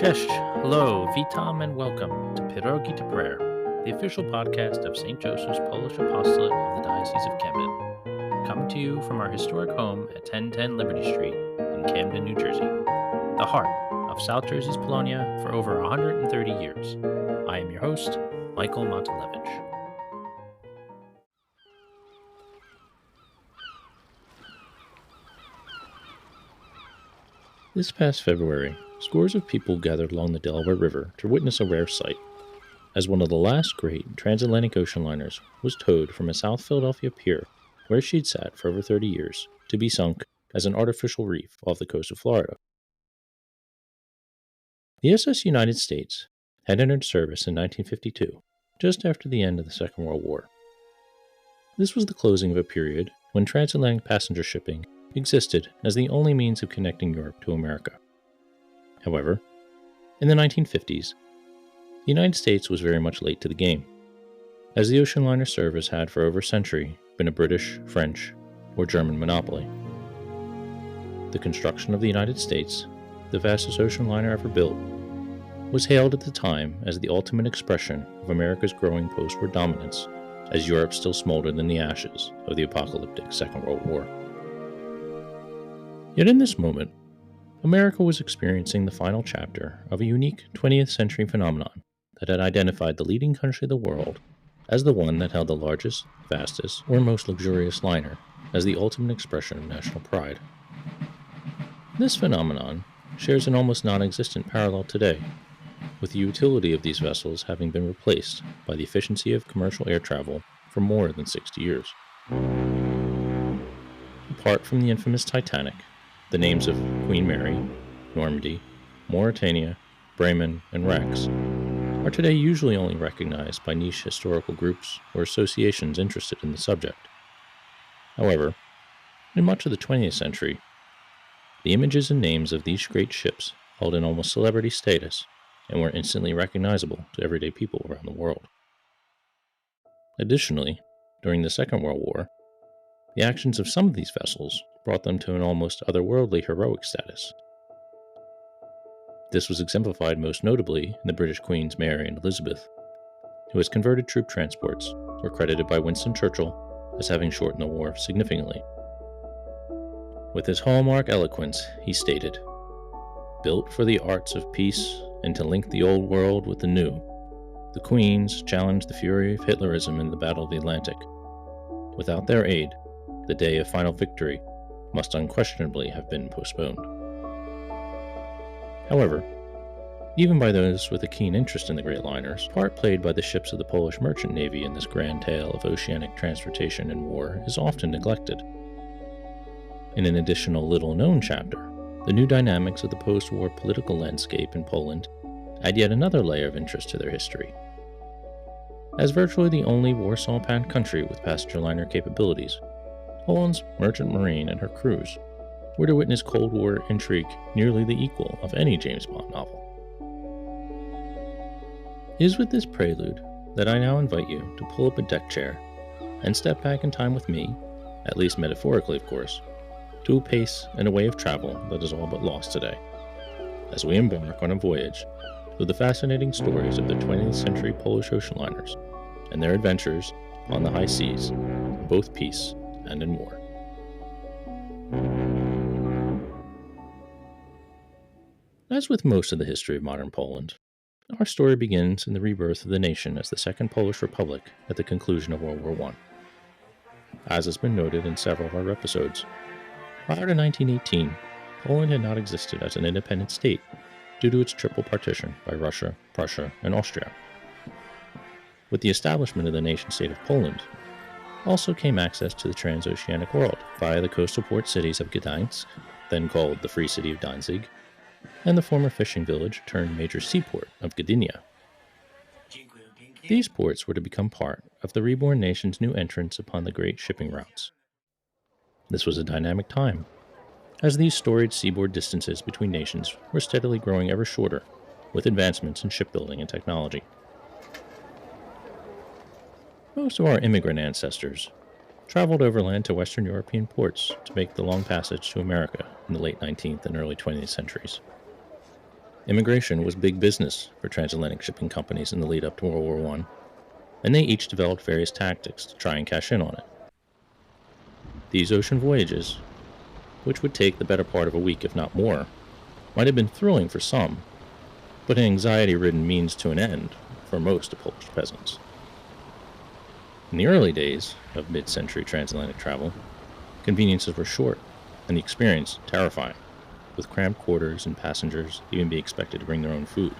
Cześć, hello, witam, and welcome to Pierogi to Prayer, the official podcast of St. Joseph's Polish Apostolate of the Diocese of Camden, coming to you from our historic home at 1010 Liberty Street in Camden, New Jersey, the heart of South Jersey's Polonia for over 130 years. I am your host, Michael Montalevich. This past February, scores of people gathered along the Delaware River to witness a rare sight, as one of the last great transatlantic ocean liners was towed from a South Philadelphia pier where she'd sat for over 30 years to be sunk as an artificial reef off the coast of Florida. The SS United States had entered service in 1952, just after the end of the Second World War. This was the closing of a period when transatlantic passenger shipping existed as the only means of connecting Europe to America. However, in the 1950s, the United States was very much late to the game, as the ocean liner service had for over a century been a British, French, or German monopoly. The construction of the United States, the fastest ocean liner ever built, was hailed at the time as the ultimate expression of America's growing post-war dominance, as Europe still smoldered in the ashes of the apocalyptic Second World War. Yet in this moment, America was experiencing the final chapter of a unique 20th century phenomenon that had identified the leading country of the world as the one that held the largest, fastest, or most luxurious liner as the ultimate expression of national pride. This phenomenon shares an almost non-existent parallel today, with the utility of these vessels having been replaced by the efficiency of commercial air travel for more than 60 years. Apart from the infamous Titanic, the names of Queen Mary, Normandy, Mauretania, Bremen, and Rex are today usually only recognized by niche historical groups or associations interested in the subject. However, in much of the 20th century, the images and names of these great ships held an almost celebrity status and were instantly recognizable to everyday people around the world. Additionally, during the Second World War, the actions of some of these vessels brought them to an almost otherworldly heroic status. This was exemplified most notably in the British Queens Mary and Elizabeth, who as converted troop transports were credited by Winston Churchill as having shortened the war significantly. With his hallmark eloquence, he stated, "Built for the arts of peace and to link the old world with the new, the Queens challenged the fury of Hitlerism in the Battle of the Atlantic. Without their aid, the day of final victory must unquestionably have been postponed." However, even by those with a keen interest in the great liners, the part played by the ships of the Polish merchant navy in this grand tale of oceanic transportation and war is often neglected. In an additional little-known chapter, the new dynamics of the post-war political landscape in Poland add yet another layer of interest to their history. As virtually the only Warsaw-Pact country with passenger liner capabilities, Poland's merchant marine and her crews were to witness Cold War intrigue nearly the equal of any James Bond novel. It is with this prelude that I now invite you to pull up a deck chair and step back in time with me, at least metaphorically of course, to a pace and a way of travel that is all but lost today, as we embark on a voyage through the fascinating stories of the 20th century Polish ocean liners and their adventures on the high seas, in both peace and in war. As with most of the history of modern Poland, our story begins in the rebirth of the nation as the Second Polish Republic at the conclusion of World War I. As has been noted in several of our episodes, prior to 1918, Poland had not existed as an independent state due to its triple partition by Russia, Prussia, and Austria. With the establishment of the nation-state of Poland, also came access to the transoceanic world via the coastal port cities of Gdańsk, then called the Free City of Danzig, and the former fishing village turned major seaport of Gdynia. These ports were to become part of the reborn nation's new entrance upon the great shipping routes. This was a dynamic time, as these storied seaboard distances between nations were steadily growing ever shorter with advancements in shipbuilding and technology. Most of our immigrant ancestors traveled overland to Western European ports to make the long passage to America in the late 19th and early 20th centuries. Immigration was big business for transatlantic shipping companies in the lead up to World War I, and they each developed various tactics to try and cash in on it. These ocean voyages, which would take the better part of a week if not more, might have been thrilling for some, but an anxiety-ridden means to an end for most Polish peasants. In the early days of mid-century transatlantic travel, conveniences were short and the experience terrifying, with cramped quarters and passengers even being expected to bring their own food.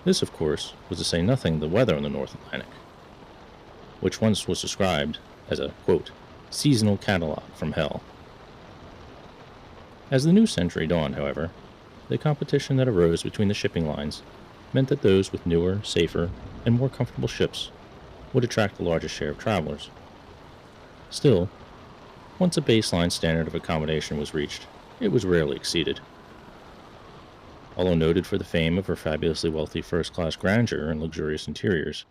This, of course, was to say nothing of the weather in the North Atlantic, which once was described as a, quote, seasonal catalog from hell. As the new century dawned, however, the competition that arose between the shipping lines meant that those with newer, safer, and more comfortable ships would attract the largest share of travelers. Still, once a baseline standard of accommodation was reached, it was rarely exceeded. Although noted for the fame of her fabulously wealthy first-class grandeur and luxurious interiors,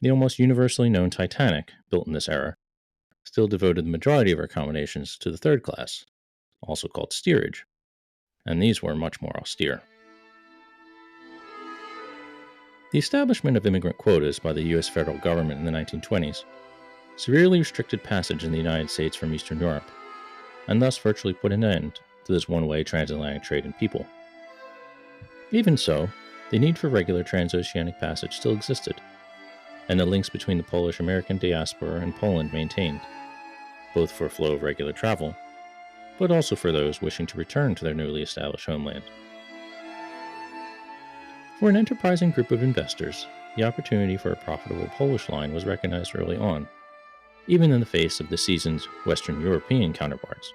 the almost universally known Titanic, built in this era, still devoted the majority of her accommodations to the third class, also called steerage, and these were much more austere. The establishment of immigrant quotas by the U.S. federal government in the 1920s severely restricted passage in the United States from Eastern Europe, and thus virtually put an end to this one-way transatlantic trade in people. Even so, the need for regular transoceanic passage still existed, and the links between the Polish-American diaspora and Poland maintained, both for a flow of regular travel, but also for those wishing to return to their newly established homeland. For an enterprising group of investors, the opportunity for a profitable Polish line was recognized early on, even in the face of the seasoned Western European counterparts.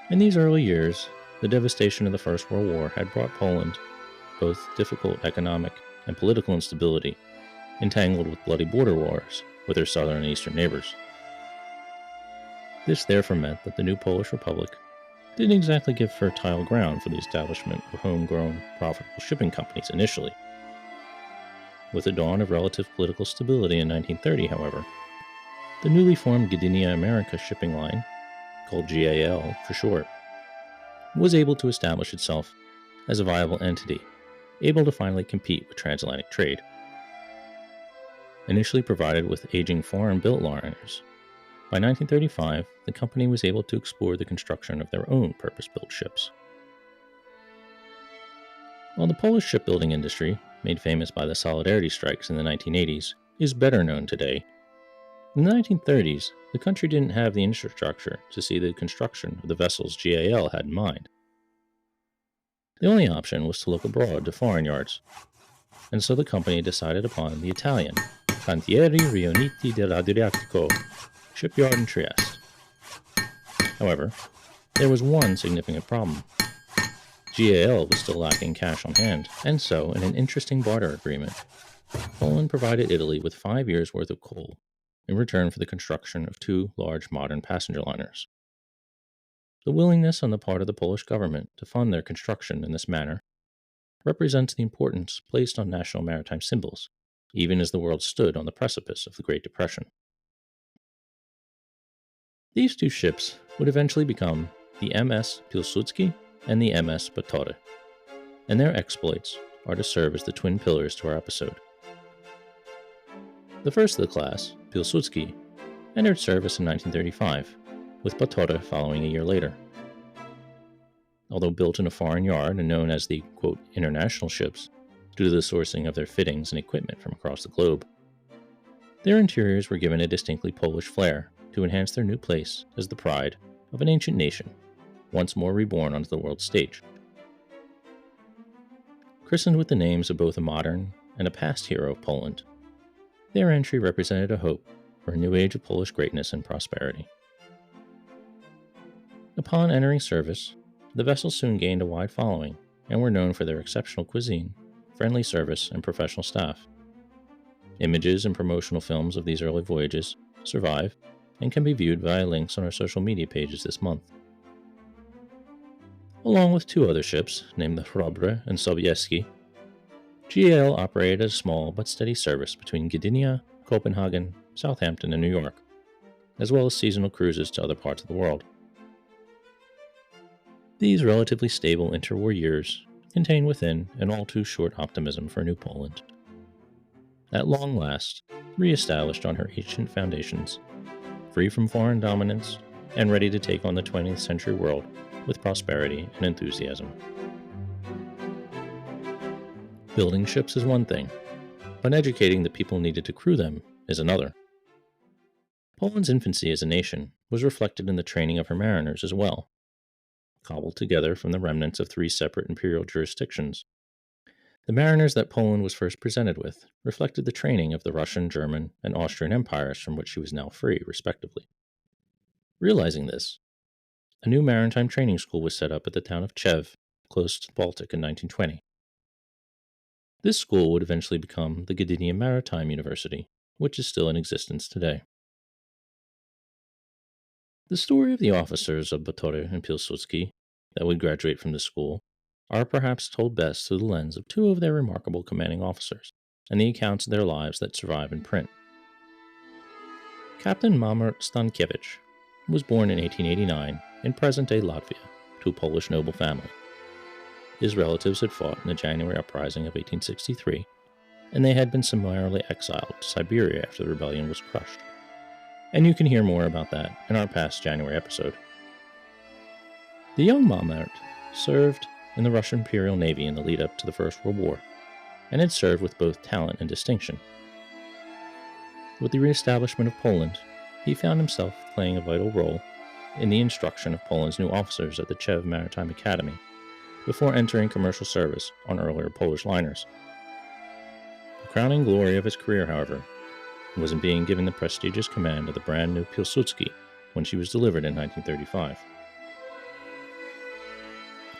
In these early years, the devastation of the First World War had brought Poland both difficult economic and political instability, entangled with bloody border wars with their southern and eastern neighbors. This therefore meant that the new Polish Republic didn't exactly give fertile ground for the establishment of homegrown, profitable shipping companies initially. With the dawn of relative political stability in 1930, however, the newly formed Gdynia America shipping line, called GAL for short, was able to establish itself as a viable entity, able to finally compete with transatlantic trade. Initially provided with aging foreign-built liners, by 1935, the company was able to explore the construction of their own purpose-built ships. While the Polish shipbuilding industry, made famous by the Solidarity strikes in the 1980s, is better known today, in the 1930s, the country didn't have the infrastructure to see the construction of the vessels GAL had in mind. The only option was to look abroad to foreign yards, and so the company decided upon the Italian Cantieri Riuniti dell'Adriatico shipyard in Trieste. However, there was one significant problem. GAL was still lacking cash on hand, and so, in an interesting barter agreement, Poland provided Italy with 5 years' worth of coal in return for the construction of 2 large modern passenger liners. The willingness on the part of the Polish government to fund their construction in this manner represents the importance placed on national maritime symbols, even as the world stood on the precipice of the Great Depression. These 2 ships would eventually become the MS Pilsudski and the MS Batory, and their exploits are to serve as the twin pillars to our episode. The first of the class, Pilsudski, entered service in 1935, with Batory following a year later. Although built in a foreign yard and known as the, quote, international ships, due to the sourcing of their fittings and equipment from across the globe, their interiors were given a distinctly Polish flair to enhance their new place as the pride of an ancient nation, once more reborn onto the world stage. Christened with the names of both a modern and a past hero of Poland, their entry represented a hope for a new age of Polish greatness and prosperity. Upon entering service, the vessels soon gained a wide following and were known for their exceptional cuisine, friendly service, and professional staff. Images and promotional films of these early voyages survive and can be viewed via links on our social media pages this month. Along with 2 other ships, named the Hrobre and Sobieski, GAL operated a small but steady service between Gdynia, Copenhagen, Southampton, and New York, as well as seasonal cruises to other parts of the world. These relatively stable interwar years contain within an all too short optimism for New Poland. At long last, re-established on her ancient foundations, free from foreign dominance, and ready to take on the 20th century world with prosperity and enthusiasm. Building ships is one thing, but educating the people needed to crew them is another. Poland's infancy as a nation was reflected in the training of her mariners as well, cobbled together from the remnants of 3 separate imperial jurisdictions. The mariners that Poland was first presented with reflected the training of the Russian, German, and Austrian empires from which she was now free, respectively. Realizing this, a new maritime training school was set up at the town of Chev, close to the Baltic in 1920. This school would eventually become the Gdynia Maritime University, which is still in existence today. The story of the officers of Batory and Pilsudski that would graduate from the school are perhaps told best through the lens of 2 of their remarkable commanding officers and the accounts of their lives that survive in print. Captain Mamert Stankiewicz was born in 1889 in present-day Latvia to a Polish noble family. His relatives had fought in the January Uprising of 1863, and they had been summarily exiled to Siberia after the rebellion was crushed. And you can hear more about that in our past January episode. The young Mamert served in the Russian Imperial Navy in the lead-up to the First World War, and had served with both talent and distinction. With the re-establishment of Poland, he found himself playing a vital role in the instruction of Poland's new officers at the Chev Maritime Academy, before entering commercial service on earlier Polish liners. The crowning glory of his career, however, was in being given the prestigious command of the brand new Pilsudski when she was delivered in 1935.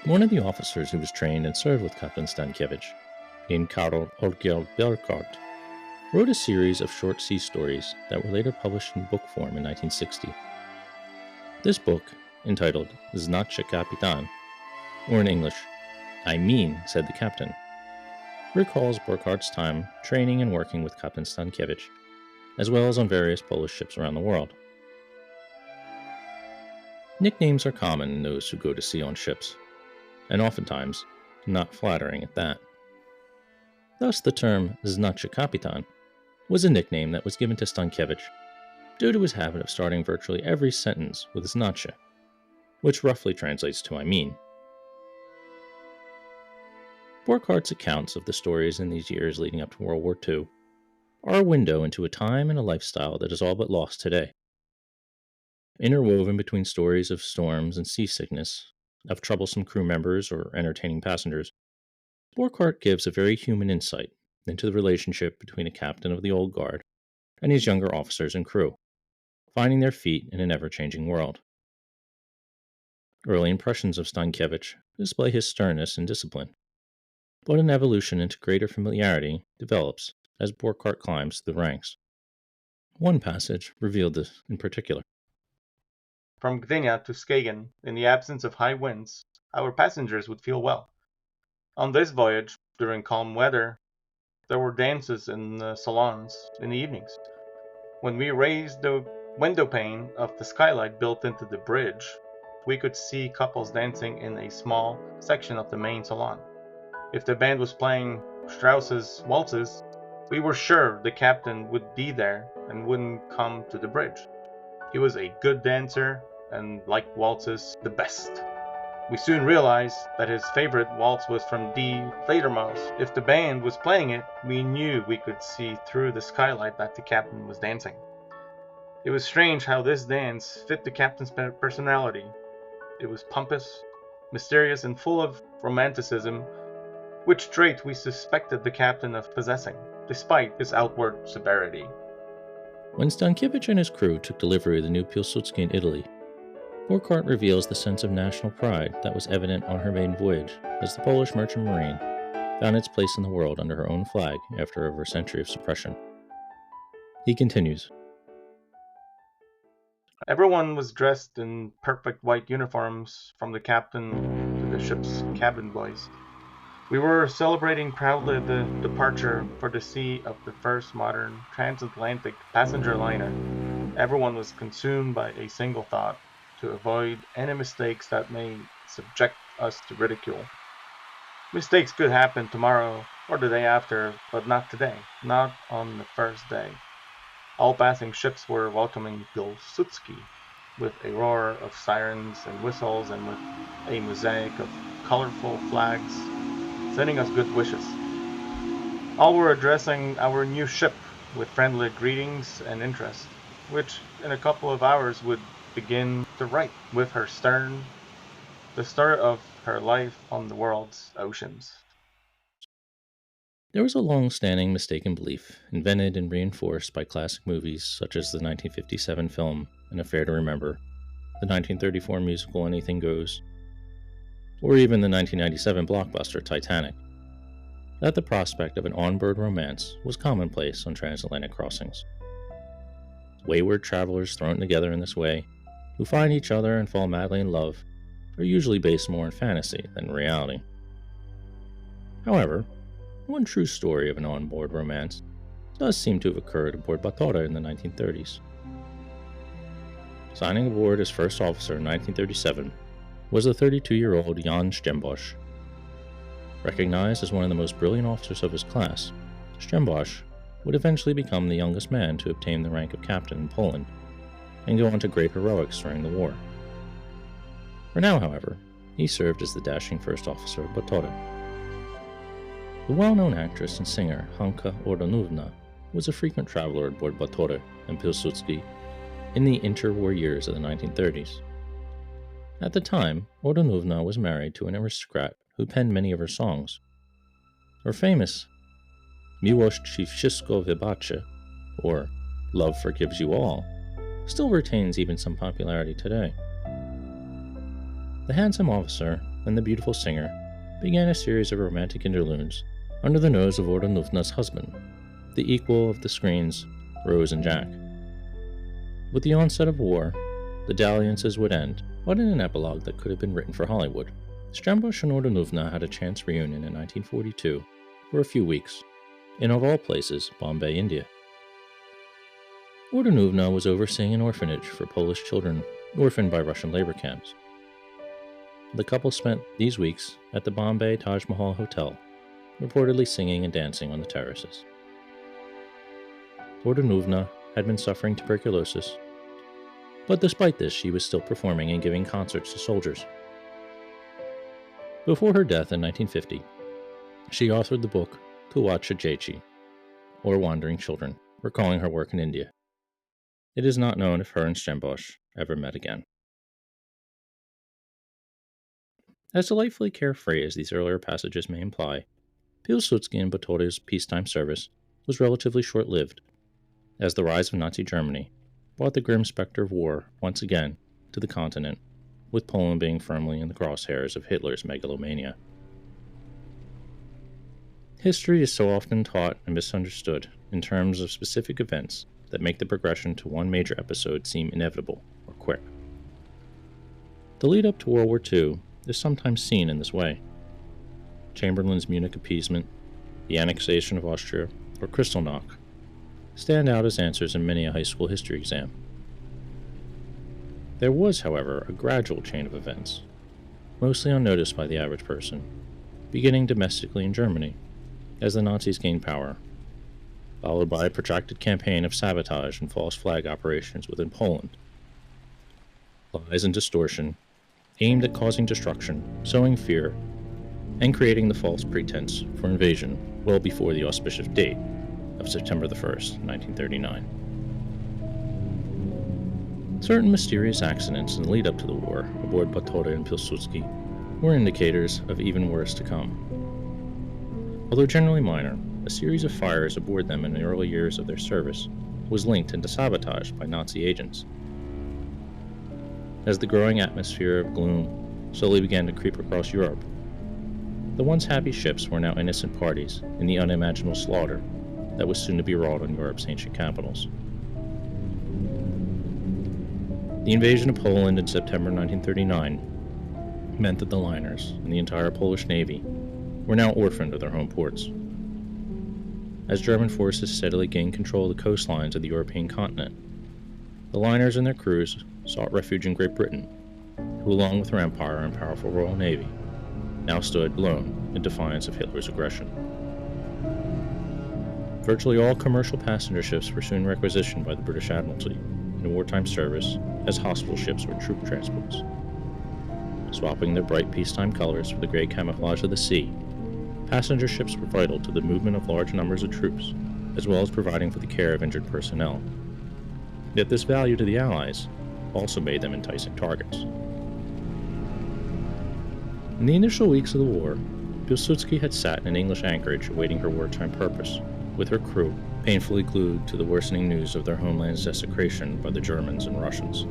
One of the officers who was trained and served with Captain Stankiewicz, named Karol Olgierd Burkhardt, wrote a series of short sea stories that were later published in book form in 1960. This book, entitled Znaczy Kapitan, or in English, I mean, said the captain, recalls Burkhardt's time training and working with Captain Stankiewicz, as well as on various Polish ships around the world. Nicknames are common in those who go to sea on ships, and oftentimes not flattering at that. Thus the term Znaczy Kapitan was a nickname that was given to Stankiewicz due to his habit of starting virtually every sentence with Znaczy, which roughly translates to I mean. Burkhardt's accounts of the stories in these years leading up to World War II are a window into a time and a lifestyle that is all but lost today. Interwoven between stories of storms and seasickness, of troublesome crew members or entertaining passengers, Burkhardt gives a very human insight into the relationship between a captain of the old guard and his younger officers and crew, finding their feet in an ever-changing world. Early impressions of Stankiewicz display his sternness and discipline, but an evolution into greater familiarity develops as Burkhardt climbs through the ranks. One passage revealed this in particular. From Gdynia to Skagen, in the absence of high winds, our passengers would feel well. On this voyage, during calm weather, there were dances in the salons in the evenings. When we raised the window pane of the skylight built into the bridge, we could see couples dancing in a small section of the main salon. If the band was playing Strauss's waltzes, we were sure the captain would be there and wouldn't come to the bridge. He was a good dancer and liked waltzes the best. We soon realized that his favorite waltz was from D. Fledermaus. If the band was playing it, we knew we could see through the skylight that the captain was dancing. It was strange how this dance fit the captain's personality. It was pompous, mysterious, and full of romanticism, which trait we suspected the captain of possessing, despite his outward severity. When Stankiewicz and his crew took delivery of the new Pilsudski in Italy, Burkhardt reveals the sense of national pride that was evident on her maiden voyage as the Polish merchant marine found its place in the world under her own flag after over a century of suppression. He continues, Everyone was dressed in perfect white uniforms, from the captain to the ship's cabin boys. We were celebrating proudly the departure for the sea of the first modern transatlantic passenger liner. Everyone was consumed by a single thought: to avoid any mistakes that may subject us to ridicule. Mistakes could happen tomorrow or the day after, but not today, not on the first day. All passing ships were welcoming Pilsudski with a roar of sirens and whistles and with a mosaic of colorful flags, sending us good wishes. All were addressing our new ship with friendly greetings and interest, which in a couple of hours would begin to write with her stern the story of her life on the world's oceans. There was a long-standing mistaken belief, invented and reinforced by classic movies such as the 1957 film An Affair to Remember, the 1934 musical Anything Goes, or even the 1997 blockbuster Titanic, that the prospect of an on-board romance was commonplace on transatlantic crossings. Wayward travelers thrown together in this way, who find each other and fall madly in love, are usually based more in fantasy than reality. However, one true story of an on-board romance does seem to have occurred aboard Batora in the 1930s. Signing aboard as first officer in 1937 was the 32-year-old Jan Stembosch. Recognized as one of the most brilliant officers of his class, Stembosch would eventually become the youngest man to obtain the rank of captain in Poland, and go on to great heroics during the war. For now, however, he served as the dashing first officer of Batora. The well-known actress and singer Hanka Ordonovna was a frequent traveler aboard Batora and Pilsudski in the interwar years of the 1930s. At the time, Ordonovna was married to an aristocrat who penned many of her songs. Her famous Miłość ci wszystko wybaczy, or Love Forgives You All, still retains even some popularity today. The handsome officer and the beautiful singer began a series of romantic interludes under the nose of Ordonovna's husband, the equal of the screens Rose and Jack. With the onset of war, the dalliances would end, but in an epilogue that could have been written for Hollywood. Stembosch and Ordonovna had a chance reunion in 1942 for a few weeks, in of all places, Bombay, India. Ordonovna was overseeing an orphanage for Polish children orphaned by Russian labor camps. The couple spent these weeks at the Bombay Taj Mahal Hotel, reportedly singing and dancing on the terraces. Ordonovna had been suffering tuberculosis, but despite this, she was still performing and giving concerts to soldiers. Before her death in 1950, she authored the book Tułacze Dzieci, or Wandering Children, recalling her work in India. It is not known if her and Stembosch ever met again. As delightfully carefree as these earlier passages may imply, Pilsudski and Batora's peacetime service was relatively short-lived, as the rise of Nazi Germany brought the grim specter of war once again to the continent, with Poland being firmly in the crosshairs of Hitler's megalomania. History is so often taught and misunderstood in terms of specific events that make the progression to one major episode seem inevitable or quick. The lead-up to World War II is sometimes seen in this way. Chamberlain's Munich appeasement, the annexation of Austria, or Kristallnacht stand out as answers in many a high school history exam. There was, however, a gradual chain of events, mostly unnoticed by the average person, beginning domestically in Germany, as the Nazis gained power, followed by a protracted campaign of sabotage and false flag operations within Poland. Lies and distortion, aimed at causing destruction, sowing fear, and creating the false pretense for invasion well before the auspicious date of September the 1st, 1939. Certain mysterious accidents in the lead-up to the war aboard Batora and Pilsudski were indicators of even worse to come. Although generally minor, a series of fires aboard them in the early years of their service was linked into sabotage by Nazi agents. As the growing atmosphere of gloom slowly began to creep across Europe, the once happy ships were now innocent parties in the unimaginable slaughter that was soon to be wrought on Europe's ancient capitals. The invasion of Poland in September 1939 meant that the liners and the entire Polish Navy were now orphaned of their home ports. As German forces steadily gained control of the coastlines of the European continent, the liners and their crews sought refuge in Great Britain, who who, along with her empire and powerful Royal Navy, now stood alone in defiance of Hitler's aggression. Virtually all commercial passenger ships were soon requisitioned by the British Admiralty in wartime service as hospital ships or troop transports. Swapping their bright peacetime colors for the gray camouflage of the sea, passenger ships were vital to the movement of large numbers of troops, as well as providing for the care of injured personnel. Yet this value to the Allies also made them enticing targets. In the initial weeks of the war, Pilsudski had sat in an English anchorage awaiting her wartime purpose, with her crew painfully glued to the worsening news of their homeland's desecration by the Germans and Russians.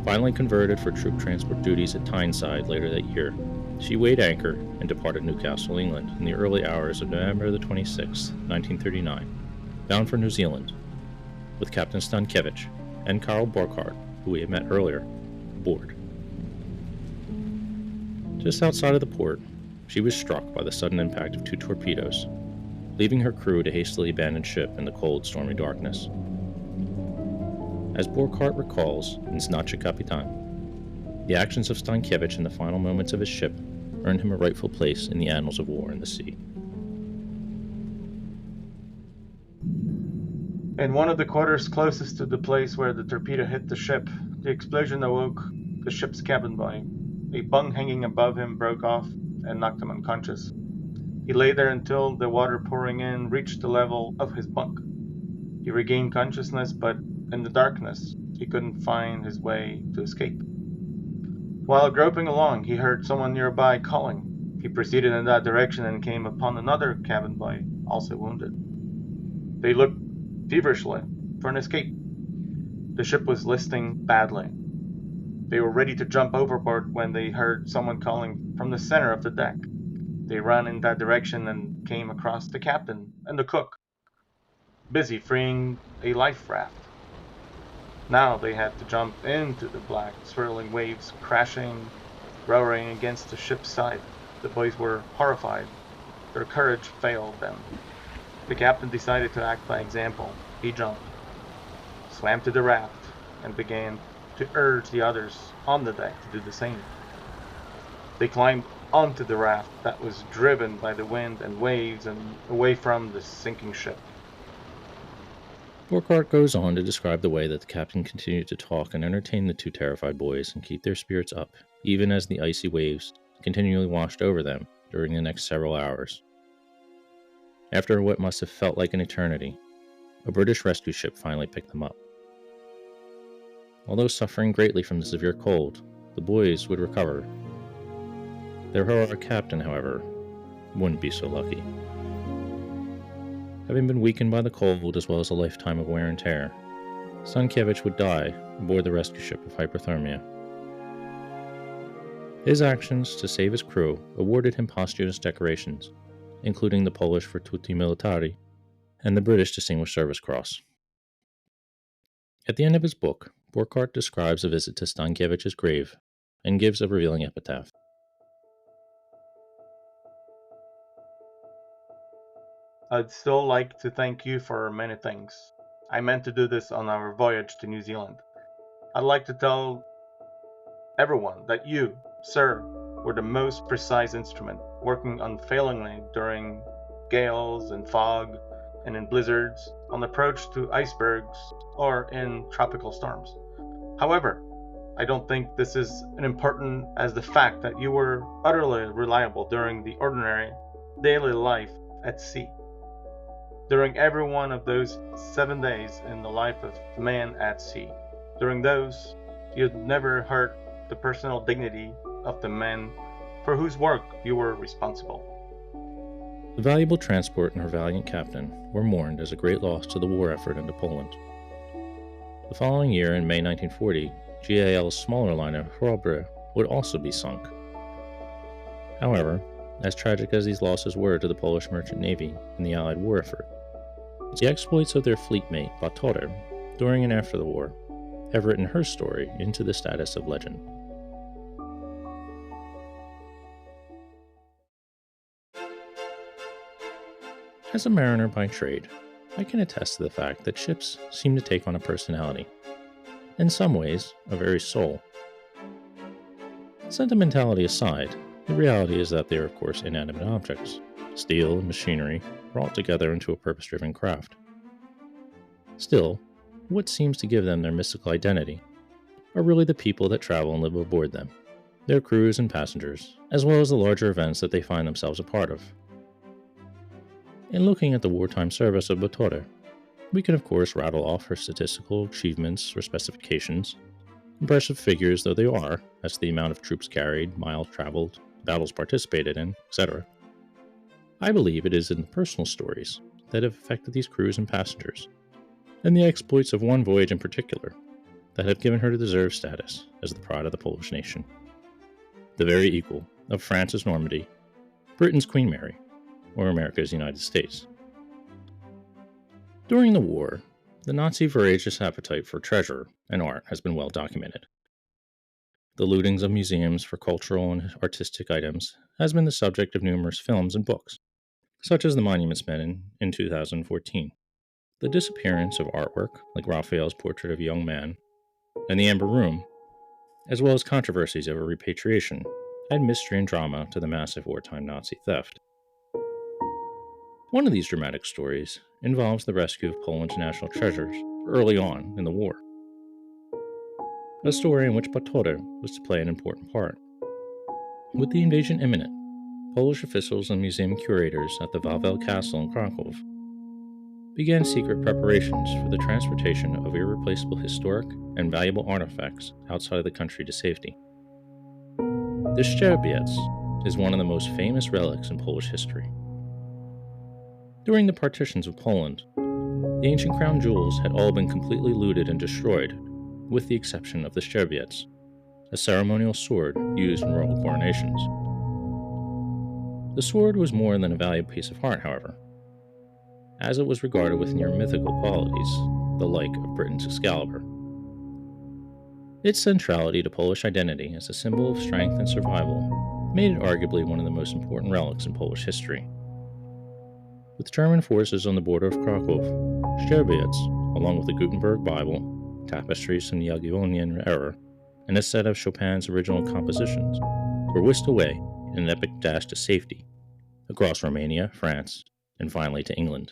Finally converted for troop transport duties at Tyneside later that year, she weighed anchor and departed Newcastle, England in the early hours of November the 26th, 1939, bound for New Zealand, with Captain Stankiewicz and Karl Burkhardt, who we had met earlier, aboard. Just outside of the port, she was struck by the sudden impact of two torpedoes, leaving her crew to hastily abandon ship in the cold, stormy darkness. As Burkhardt recalls in Znaczy Kapitan, the actions of Stankiewicz in the final moments of his ship earned him a rightful place in the annals of war and the sea. In one of the quarters closest to the place where the torpedo hit the ship, the explosion awoke the ship's cabin boy. A bung hanging above him broke off and knocked him unconscious. He lay there until the water pouring in reached the level of his bunk. He regained consciousness, but in the darkness, he couldn't find his way to escape. While groping along, he heard someone nearby calling. He proceeded in that direction and came upon another cabin boy, also wounded. They looked feverishly for an escape. The ship was listing badly. They were ready to jump overboard when they heard someone calling from the center of the deck. They ran in that direction and came across the captain and the cook, busy freeing a life raft. Now they had to jump into the black, swirling waves, crashing, roaring against the ship's side. The boys were horrified. Their courage failed them. The captain decided to act by example. He jumped, swam to the raft, and began to urge the others on the deck to do the same. They climbed onto the raft that was driven by the wind and waves and away from the sinking ship. Burkhardt goes on to describe the way that the captain continued to talk and entertain the two terrified boys and keep their spirits up, even as the icy waves continually washed over them during the next several hours. After what must have felt like an eternity, a British rescue ship finally picked them up. Although suffering greatly from the severe cold, the boys would recover. Their heroic captain, however, wouldn't be so lucky. Having been weakened by the cold as well as a lifetime of wear and tear, Stankiewicz would die aboard the rescue ship of hypothermia. His actions to save his crew awarded him posthumous decorations, including the Polish Virtuti Militari and the British Distinguished Service Cross. At the end of his book, Burkhardt describes a visit to Stankiewicz's grave and gives a revealing epitaph. I'd still like to thank you for many things. I meant to do this on our voyage to New Zealand. I'd like to tell everyone that you, sir, were the most precise instrument, working unfailingly during gales and fog and in blizzards, on approach to icebergs, or in tropical storms. However, I don't think this is as important as the fact that you were utterly reliable during the ordinary daily life at sea. During every one of those 7 days in the life of a man at sea, during those, you'd never hurt the personal dignity of the men for whose work you were responsible. The valuable transport and her valiant captain were mourned as a great loss to the war effort into Poland. The following year, in May 1940, GAL's smaller liner Hrobre would also be sunk. However, as tragic as these losses were to the Polish merchant navy in the Allied war effort, the exploits of their fleet mate Batory during and after the war have written her story into the status of legend. As a mariner by trade, I can attest to the fact that ships seem to take on a personality, in some ways a very soul, Sentimentality aside, the reality is that they are, of course, inanimate objects, steel and machinery brought together into a purpose-driven craft. Still, what seems to give them their mystical identity are really the people that travel and live aboard them, their crews and passengers, as well as the larger events that they find themselves a part of. In looking at the wartime service of Botore, we can of course rattle off her statistical achievements or specifications, impressive figures though they are, as to the amount of troops carried, miles traveled, battles participated in, etc. I believe it is in the personal stories that have affected these crews and passengers, and the exploits of one voyage in particular, that have given her the deserved status as the pride of the Polish nation. The very equal of France's Normandy, Britain's Queen Mary, or America's United States. During the war, the Nazi voracious appetite for treasure and art has been well documented. The lootings of museums for cultural and artistic items has been the subject of numerous films and books, such as The Monuments Men in 2014. The disappearance of artwork like Raphael's portrait of a young man and the Amber Room, as well as controversies over repatriation, add mystery and drama to the massive wartime Nazi theft. One of these dramatic stories involves the rescue of Poland's national treasures early on in the war, a story in which Botore was to play an important part. With the invasion imminent, Polish officials and museum curators at the Wawel Castle in Krakow began secret preparations for the transportation of irreplaceable historic and valuable artifacts outside of the country to safety. The Szczerbiec is one of the most famous relics in Polish history. During the partitions of Poland, the ancient crown jewels had all been completely looted and destroyed, with the exception of the Szczerbiec, a ceremonial sword used in royal coronations. The sword was more than a valuable piece of art, however, as it was regarded with near mythical qualities, the like of Britain's Excalibur. Its centrality to Polish identity as a symbol of strength and survival made it arguably one of the most important relics in Polish history. With German forces on the border of Krakow, Szczerbiec, along with the Gutenberg Bible, tapestries from the Jagiellonian era, and a set of Chopin's original compositions, were whisked away in an epic dash to safety, across Romania, France, and finally to England.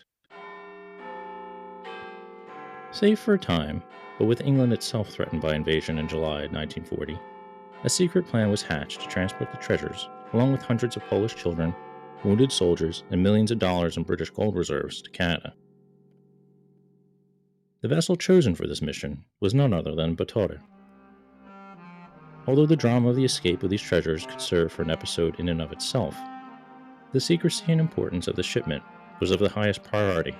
Save for a time, but with England itself threatened by invasion in July 1940, a secret plan was hatched to transport the treasures, along with hundreds of Polish children, wounded soldiers, and millions of dollars in British gold reserves to Canada. The vessel chosen for this mission was none other than Botore. Although the drama of the escape of these treasures could serve for an episode in and of itself, the secrecy and importance of the shipment was of the highest priority,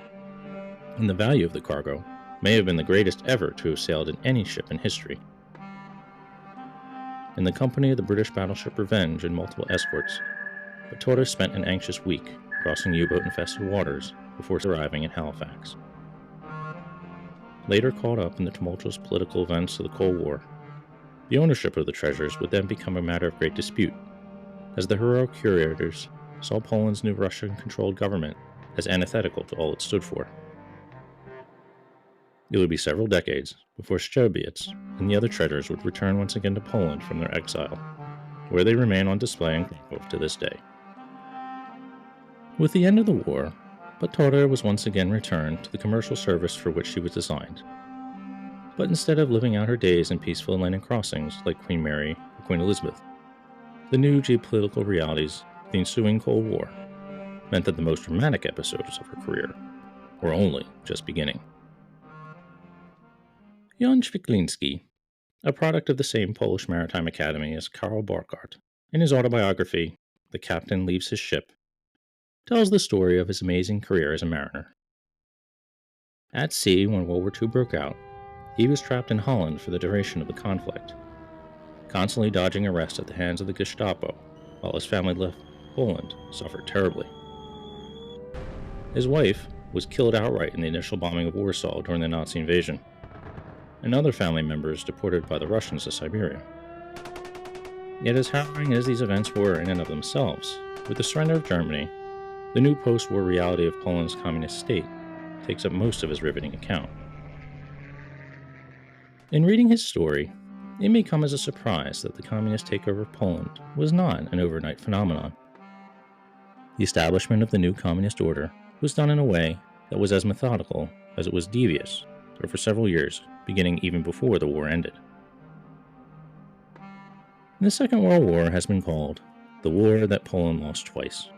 and the value of the cargo may have been the greatest ever to have sailed in any ship in history. In the company of the British battleship Revenge and multiple escorts, Botore spent an anxious week crossing U-boat-infested waters before arriving in Halifax. Later caught up in the tumultuous political events of the Cold War, the ownership of the treasures would then become a matter of great dispute, as the heroic curators saw Poland's new Russian-controlled government as antithetical to all it stood for. It would be several decades before Szczerbiec and the other treasures would return once again to Poland from their exile, where they remain on display in Krakow to this day. With the end of the war, Botore was once again returned to the commercial service for which she was designed. But instead of living out her days in peaceful Atlantic crossings like Queen Mary or Queen Elizabeth, the new geopolitical realities of the ensuing Cold War meant that the most dramatic episodes of her career were only just beginning. Jan Świeklinski, a product of the same Polish Maritime Academy as Karl Borchardt, in his autobiography, The Captain Leaves His Ship, tells the story of his amazing career as a mariner. At sea when World War II broke out, he was trapped in Holland for the duration of the conflict, constantly dodging arrest at the hands of the Gestapo, while his family left Poland suffered terribly. His wife was killed outright in the initial bombing of Warsaw during the Nazi invasion, and other family members deported by the Russians to Siberia. Yet as harrowing as these events were in and of themselves, with the surrender of Germany, the new post-war reality of Poland's communist state takes up most of his riveting account. In reading his story, It may come as a surprise that the communist takeover of Poland was not an overnight phenomenon. The establishment of the new communist order was done in a way that was as methodical as it was devious over several years, beginning even before the war ended. The Second World War has been called the war that Poland lost twice.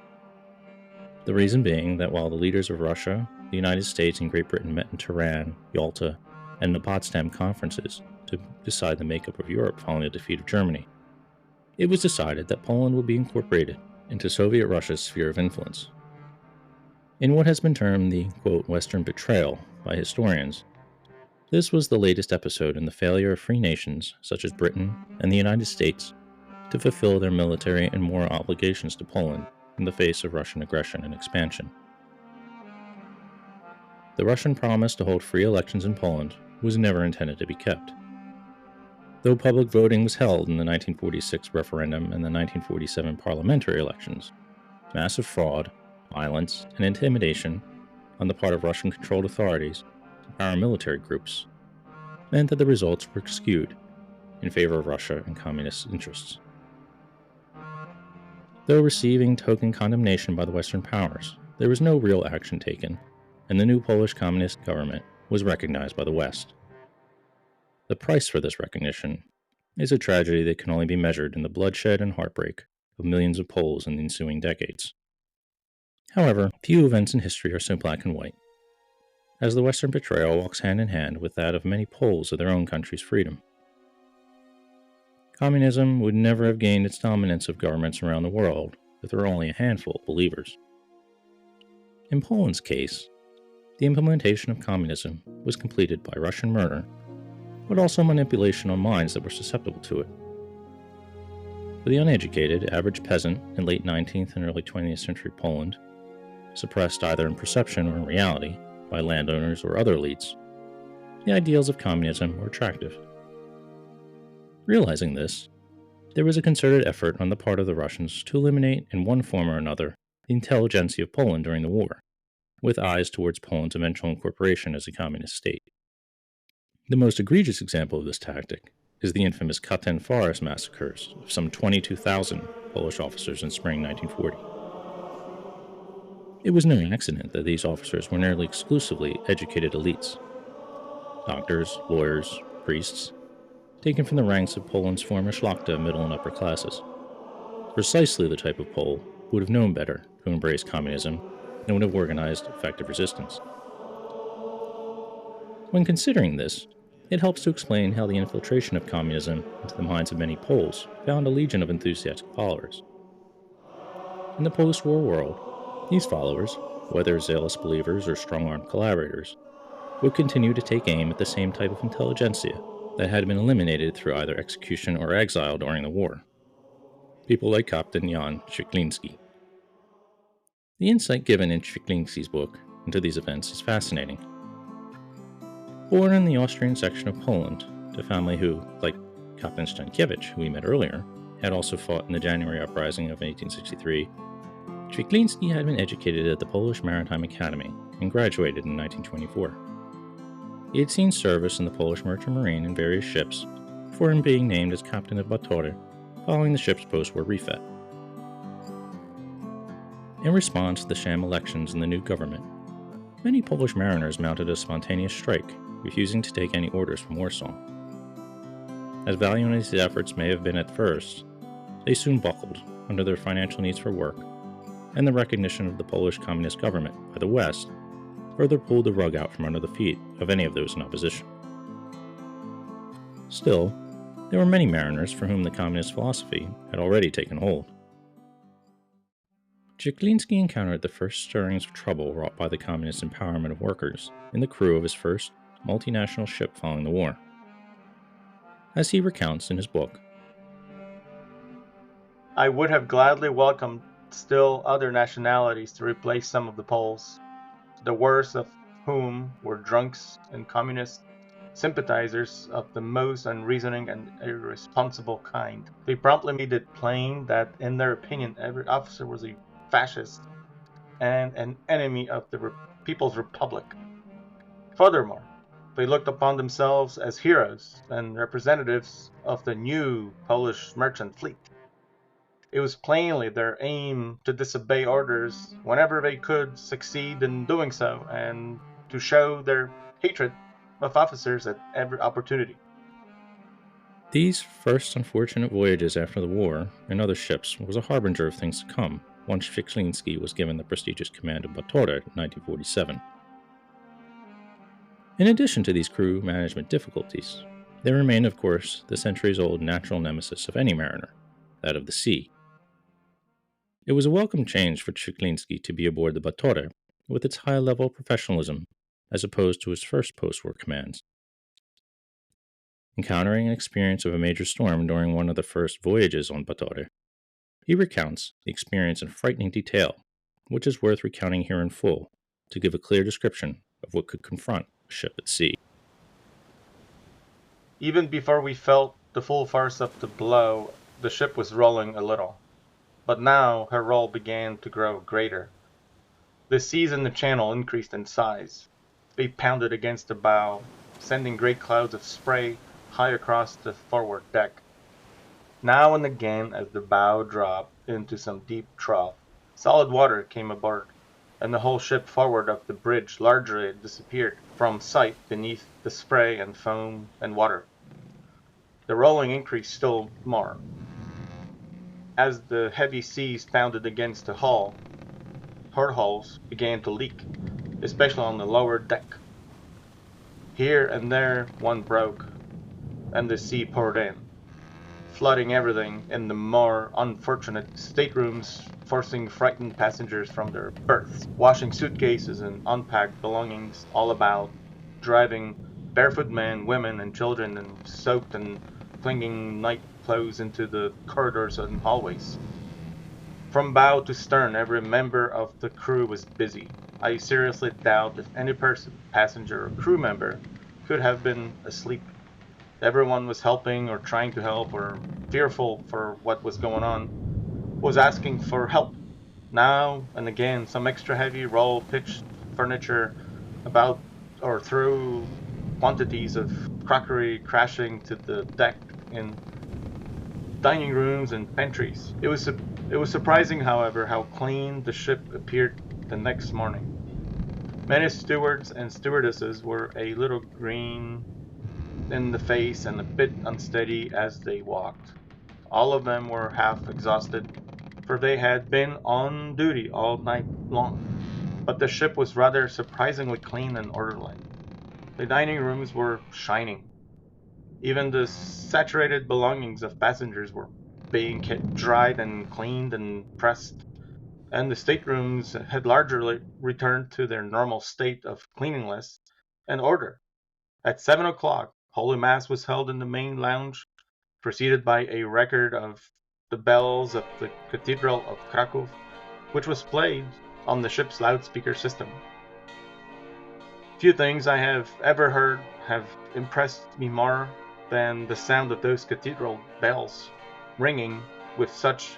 The reason being that while the leaders of Russia, the United States, and Great Britain met in Tehran, Yalta, and the Potsdam conferences to decide the makeup of Europe following the defeat of Germany, it was decided that Poland would be incorporated into Soviet Russia's sphere of influence. In what has been termed the, quote, Western betrayal by historians, this was the latest episode in the failure of free nations such as Britain and the United States to fulfill their military and moral obligations to Poland in the face of Russian aggression and expansion. The Russian promise to hold free elections in Poland was never intended to be kept. Though public voting was held in the 1946 referendum and the 1947 parliamentary elections, massive fraud, violence, and intimidation on the part of Russian-controlled authorities and paramilitary groups meant that the results were skewed in favor of Russia and communist interests. Though receiving token condemnation by the Western powers, there was no real action taken, and the new Polish communist government was recognized by the West. The price for this recognition is a tragedy that can only be measured in the bloodshed and heartbreak of millions of Poles in the ensuing decades. However, few events in history are so black and white, as the Western betrayal walks hand in hand with that of many Poles of their own country's freedom. Communism would never have gained its dominance of governments around the world if there were only a handful of believers. In Poland's case, the implementation of communism was completed by Russian murder, but also manipulation on minds that were susceptible to it. For the uneducated, average peasant in late 19th and early 20th century Poland, suppressed either in perception or in reality by landowners or other elites, the ideals of communism were attractive. Realizing this, there was a concerted effort on the part of the Russians to eliminate, in one form or another, the intelligentsia of Poland during the war, with eyes towards Poland's eventual incorporation as a communist state. The most egregious example of this tactic is the infamous Katyn Forest massacres of some 22,000 Polish officers in spring 1940. It was no accident that these officers were nearly exclusively educated elites. Doctors, lawyers, priests, taken from the ranks of Poland's former Szlachta middle and upper classes. Precisely the type of Pole who would have known better to embrace communism and would have organized effective resistance. When considering this, it helps to explain how the infiltration of communism into the minds of many Poles found a legion of enthusiastic followers. In the post-war world, these followers, whether zealous believers or strong-armed collaborators, would continue to take aim at the same type of intelligentsia that had been eliminated through either execution or exile during the war. People like Captain Jan Czykliński. The insight given in Czykliński's book into these events is fascinating. Born in the Austrian section of Poland, to a family who, like Captain Stankiewicz, who we met earlier, had also fought in the January Uprising of 1863, Czykliński had been educated at the Polish Maritime Academy and graduated in 1924. He had seen service in the Polish Merchant Marine in various ships before being named as captain of Batory following the ship's post-war refit. In response to the sham elections in the new government, many Polish mariners mounted a spontaneous strike, refusing to take any orders from Warsaw. As valiant as these efforts may have been at first, they soon buckled under their financial needs for work, and the recognition of the Polish communist government by the West further pulled the rug out from under the feet of any of those in opposition. Still, there were many mariners for whom the communist philosophy had already taken hold. Czykliński encountered the first stirrings of trouble wrought by the communist empowerment of workers in the crew of his first multinational ship following the war. As he recounts in his book, I would have gladly welcomed still other nationalities to replace some of the Poles, the worst of whom were drunks and communist sympathizers of the most unreasoning and irresponsible kind. They promptly made it plain that, in their opinion, every officer was a fascist and an enemy of the People's Republic. Furthermore, They looked upon themselves as heroes and representatives of the new Polish merchant fleet. It was plainly their aim to disobey orders whenever they could succeed in doing so, and to show their hatred of officers at every opportunity. These first unfortunate voyages after the war in other ships was a harbinger of things to come once Szyklinski was given the prestigious command of Batory in 1947. In addition to these crew management difficulties, there remained, of course, the centuries-old natural nemesis of any mariner, that of the sea. It was a welcome change for Szyklinski to be aboard the Batory with its high level of professionalism as opposed to his first post-war commands. Encountering an experience of a major storm during one of the first voyages on Batory, he recounts the experience in frightening detail, which is worth recounting here in full to give a clear description of what could confront a ship at sea. Even before we felt the full force of the blow, the ship was rolling a little. But now her roll began to grow greater. The seas in the channel increased in size. They pounded against the bow, sending great clouds of spray high across the forward deck. Now and again, as the bow dropped into some deep trough, solid water came aboard, and the whole ship forward of the bridge largely disappeared from sight beneath the spray and foam and water. The rolling increased still more. As the heavy seas pounded against the hull, portholes began to leak, especially on the lower deck. Here and there one broke, and the sea poured in, flooding everything in the more unfortunate staterooms, forcing frightened passengers from their berths, washing suitcases and unpacked belongings all about, driving barefoot men, women, and children in soaked and clinging night clothes into the corridors and hallways. From bow to stern, every member of the crew was busy. I seriously doubt if any person, passenger or crew member, could have been asleep. Everyone was helping or trying to help or fearful for what was going on, was asking for help. Now and again, some extra heavy roll pitched furniture about or threw quantities of crockery crashing to the deck in dining rooms and pantries. It was surprising, however, how clean the ship appeared the next morning. Many stewards and stewardesses were a little green in the face and a bit unsteady as they walked. All of them were half exhausted, for they had been on duty all night long. But the ship was rather surprisingly clean and orderly. The dining rooms were shining. Even the saturated belongings of passengers were being kept dried and cleaned and pressed, and the staterooms had largely returned to their normal state of cleanliness and order. At 7 o'clock, Holy Mass was held in the main lounge, preceded by a record of the bells of the Cathedral of Kraków, which was played on the ship's loudspeaker system. Few things I have ever heard have impressed me more than the sound of those cathedral bells, ringing with such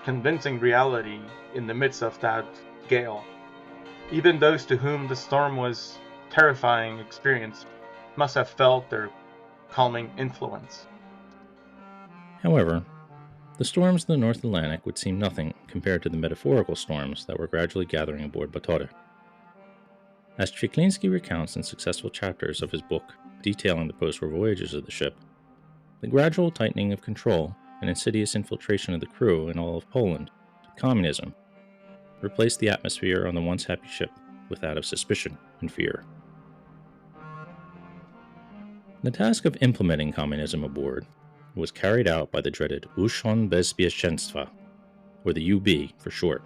convincing reality in the midst of that gale. Even those to whom the storm was terrifying experience must have felt their calming influence. However, the storms of the North Atlantic would seem nothing compared to the metaphorical storms that were gradually gathering aboard Batory. As Szyklinski recounts in successful chapters of his book detailing the post-war voyages of the ship, the gradual tightening of control and insidious infiltration of the crew in all of Poland, communism, replaced the atmosphere on the once happy ship with that of suspicion and fear. The task of implementing communism aboard was carried out by the dreaded Urząd Bezpieczeństwa, or the UB for short,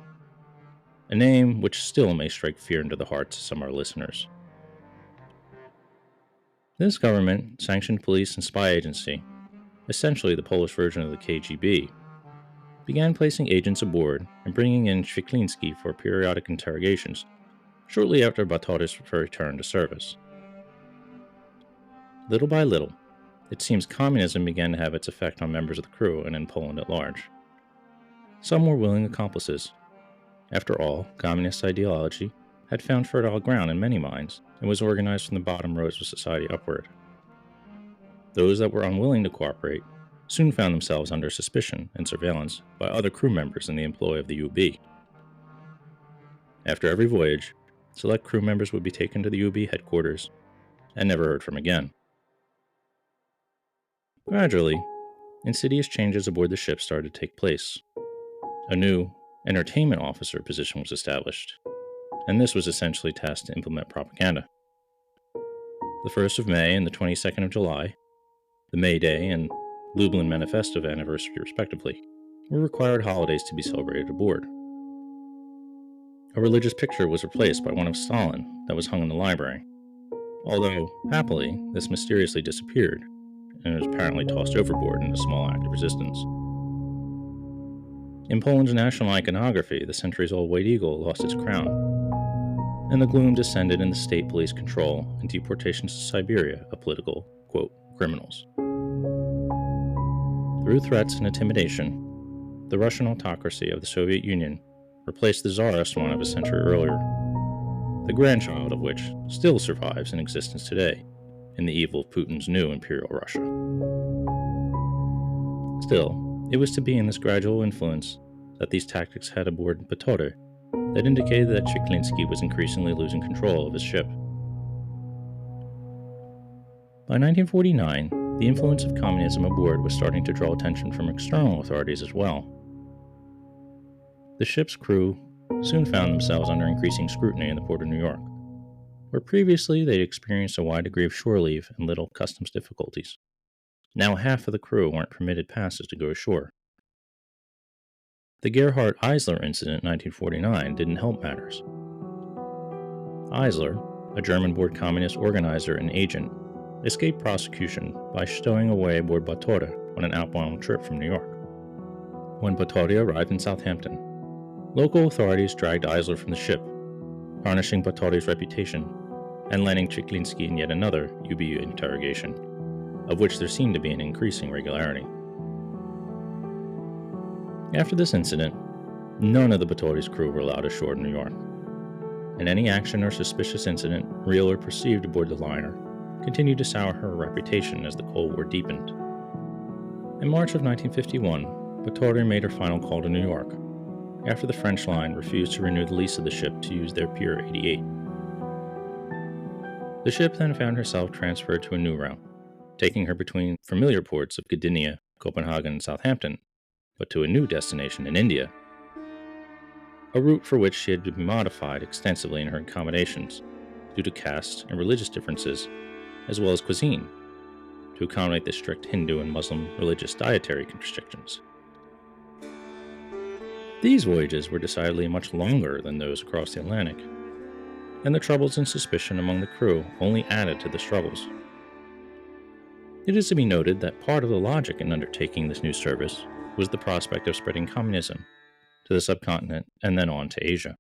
a name which still may strike fear into the hearts of some of our listeners. This government-sanctioned police and spy agency, essentially the Polish version of the KGB, began placing agents aboard and bringing in Szyklinski for periodic interrogations shortly after Batory's return to service. Little by little, it seems communism began to have its effect on members of the crew and in Poland at large. Some were willing accomplices. After all, communist ideology had found fertile ground in many minds and was organized from the bottom rows of society upward. Those that were unwilling to cooperate soon found themselves under suspicion and surveillance by other crew members in the employ of the UB. After every voyage, select crew members would be taken to the UB headquarters and never heard from again. Gradually, insidious changes aboard the ship started to take place. A new entertainment officer position was established, and this was essentially tasked to implement propaganda. The 1st of May and the 22nd of July, the May Day and Lublin Manifesto anniversary respectively, were required holidays to be celebrated aboard. A religious picture was replaced by one of Stalin that was hung in the library, although, happily, this mysteriously disappeared and was apparently tossed overboard in a small act of resistance. In Poland's national iconography, the centuries-old white eagle lost its crown, and the gloom descended in the state police control and deportations to Siberia of political, quote, criminals. Through threats and intimidation, the Russian autocracy of the Soviet Union replaced the Tsarist one of a century earlier, the grandchild of which still survives in existence today in the evil of Putin's new imperial Russia. Still, it was to be in this gradual influence that these tactics had aboard Batory that indicated that Chiklinski was increasingly losing control of his ship. By 1949, the influence of communism aboard was starting to draw attention from external authorities as well. The ship's crew soon found themselves under increasing scrutiny in the port of New York, where previously they'd experienced a wide degree of shore leave and little customs difficulties. Now half of the crew weren't permitted passes to go ashore. The Gerhard Eisler incident in 1949 didn't help matters. Eisler, a German-born communist organizer and agent, escaped prosecution by stowing away aboard Batory on an outbound trip from New York. When Batory arrived in Southampton, local authorities dragged Eisler from the ship, tarnishing Batory's reputation and landing Chiklinski in yet another UBU interrogation, of which there seemed to be an increasing regularity. After this incident, none of the Batory's crew were allowed ashore in New York, and any action or suspicious incident, real or perceived aboard the liner, continued to sour her reputation as the Cold War deepened. In March of 1951, Batory made her final call to New York, after the French line refused to renew the lease of the ship to use their Pier 88. The ship then found herself transferred to a new route, taking her between familiar ports of Gdynia, Copenhagen, and Southampton, but to a new destination in India, a route for which she had been modified extensively in her accommodations due to caste and religious differences, as well as cuisine, to accommodate the strict Hindu and Muslim religious dietary restrictions. These voyages were decidedly much longer than those across the Atlantic, and the troubles and suspicion among the crew only added to the struggles. It is to be noted that part of the logic in undertaking this new service was the prospect of spreading communism to the subcontinent and then on to Asia.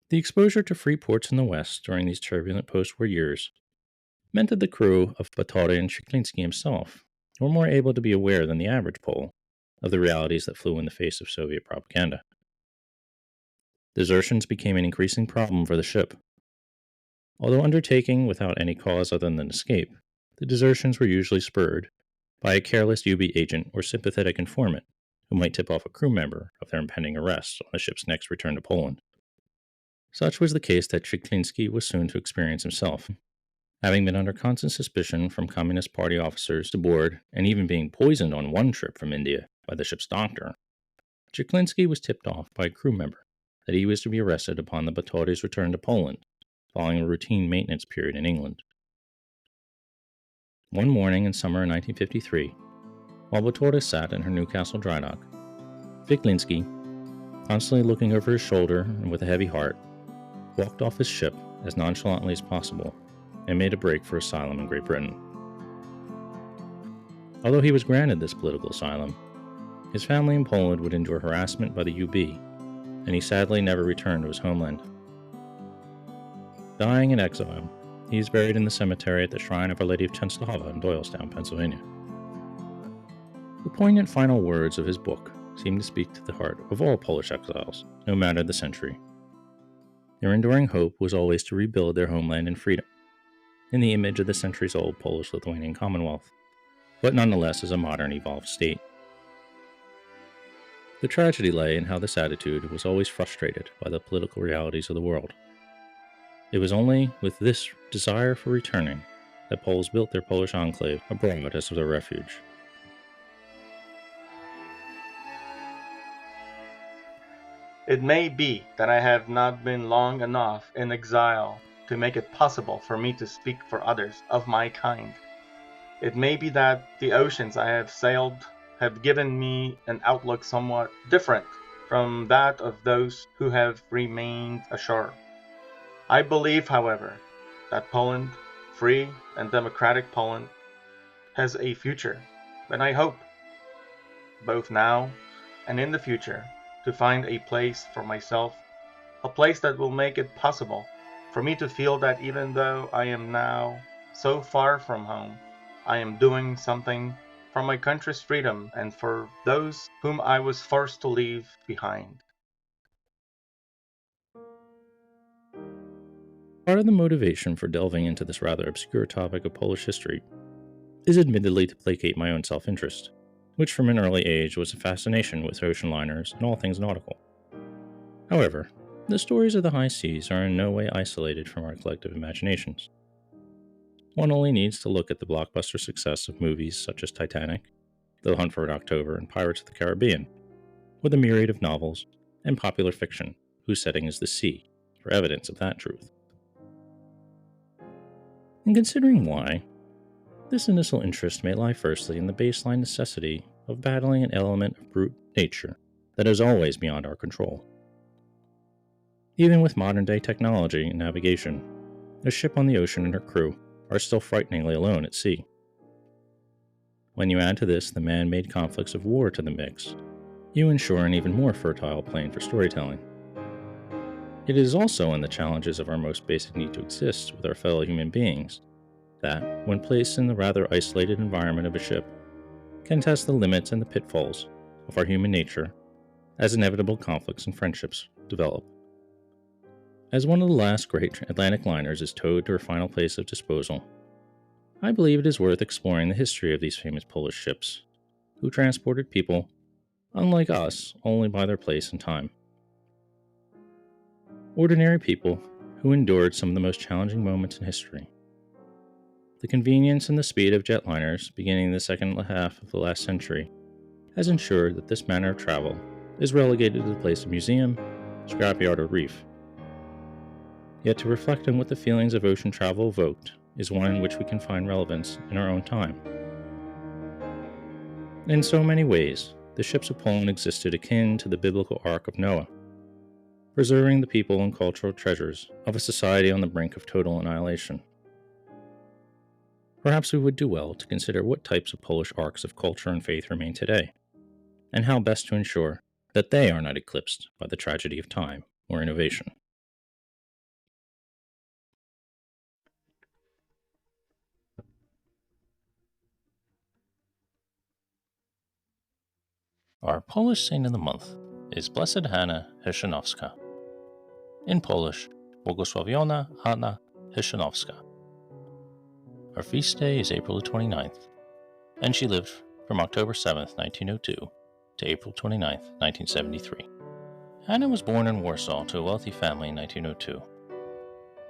The exposure to free ports in the West during these turbulent post-war years meant that the crew of Batory and Chiklinski himself were more able to be aware than the average Pole of the realities that flew in the face of Soviet propaganda. Desertions became an increasing problem for the ship. Although undertaken without any cause other than escape, the desertions were usually spurred by a careless UB agent or sympathetic informant who might tip off a crew member of their impending arrest on the ship's next return to Poland. Such was the case that Chiklinski was soon to experience himself, having been under constant suspicion from Communist Party officers aboard and even being poisoned on one trip from India by the ship's doctor. Chiklinski was tipped off by a crew member that he was to be arrested upon the Batory's return to Poland, following a routine maintenance period in England. One morning in summer 1953, while Batory sat in her Newcastle dry dock, Chiklinski, constantly looking over his shoulder and with a heavy heart, walked off his ship as nonchalantly as possible and made a break for asylum in Great Britain. Although he was granted this political asylum, his family in Poland would endure harassment by the UB, and he sadly never returned to his homeland. Dying in exile, he is buried in the cemetery at the Shrine of Our Lady of Czestochowa in Doylestown, Pennsylvania. The poignant final words of his book seem to speak to the heart of all Polish exiles, no matter the century. Their enduring hope was always to rebuild their homeland in freedom, in the image of the centuries-old Polish-Lithuanian Commonwealth, but nonetheless as a modern, evolved state. The tragedy lay in how this attitude was always frustrated by the political realities of the world. It was only with this desire for returning that Poles built their Polish enclave abroad as their refuge. It may be that I have not been long enough in exile to make it possible for me to speak for others of my kind. It may be that the oceans I have sailed have given me an outlook somewhat different from that of those who have remained ashore. I believe, however, that Poland, free and democratic Poland, has a future, and I hope, both now and in the future, to find a place for myself, a place that will make it possible for me to feel that even though I am now so far from home, I am doing something for my country's freedom and for those whom I was forced to leave behind. Part of the motivation for delving into this rather obscure topic of Polish history is admittedly to placate my own self-interest, which from an early age was a fascination with ocean liners and all things nautical. However, the stories of the high seas are in no way isolated from our collective imaginations. One only needs to look at the blockbuster success of movies such as Titanic, The Hunt for Red October, and Pirates of the Caribbean, with a myriad of novels and popular fiction whose setting is the sea, for evidence of that truth. In considering why, this initial interest may lie firstly in the baseline necessity of battling an element of brute nature that is always beyond our control. Even with modern-day technology and navigation, a ship on the ocean and her crew are still frighteningly alone at sea. When you add to this the man-made conflicts of war to the mix, you ensure an even more fertile plain for storytelling. It is also in the challenges of our most basic need to exist with our fellow human beings that, when placed in the rather isolated environment of a ship, can test the limits and the pitfalls of our human nature as inevitable conflicts and friendships develop. As one of the last great Atlantic liners is towed to her final place of disposal, I believe it is worth exploring the history of these famous Polish ships, who transported people, unlike us, only by their place and time. Ordinary people who endured some of the most challenging moments in history. The convenience and the speed of jetliners beginning in the second half of the last century has ensured that this manner of travel is relegated to the place of museum, scrapyard, or reef. Yet to reflect on what the feelings of ocean travel evoked is one in which we can find relevance in our own time. In so many ways, the ships of Poland existed akin to the biblical Ark of Noah, preserving the people and cultural treasures of a society on the brink of total annihilation. Perhaps we would do well to consider what types of Polish arks of culture and faith remain today, and how best to ensure that they are not eclipsed by the tragedy of time or innovation. Our Polish saint of the month is Blessed Hanna Heszenowska. In Polish, Błogosławiona Hanna Heszenowska. Her feast day is April 29th, and she lived from October 7th, 1902 to April 29th, 1973. Hanna was born in Warsaw to a wealthy family in 1902.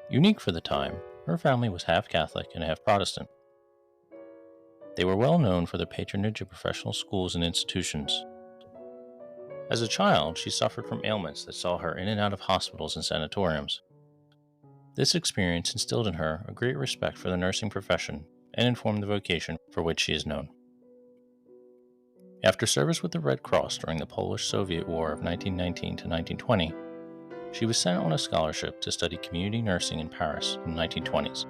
Unique for the time, her family was half Catholic and half Protestant. They were well known for their patronage of professional schools and institutions. As a child, she suffered from ailments that saw her in and out of hospitals and sanatoriums. This experience instilled in her a great respect for the nursing profession and informed the vocation for which she is known. After service with the Red Cross during the Polish-Soviet War of 1919 to 1920, she was sent on a scholarship to study community nursing in Paris in the 1920s.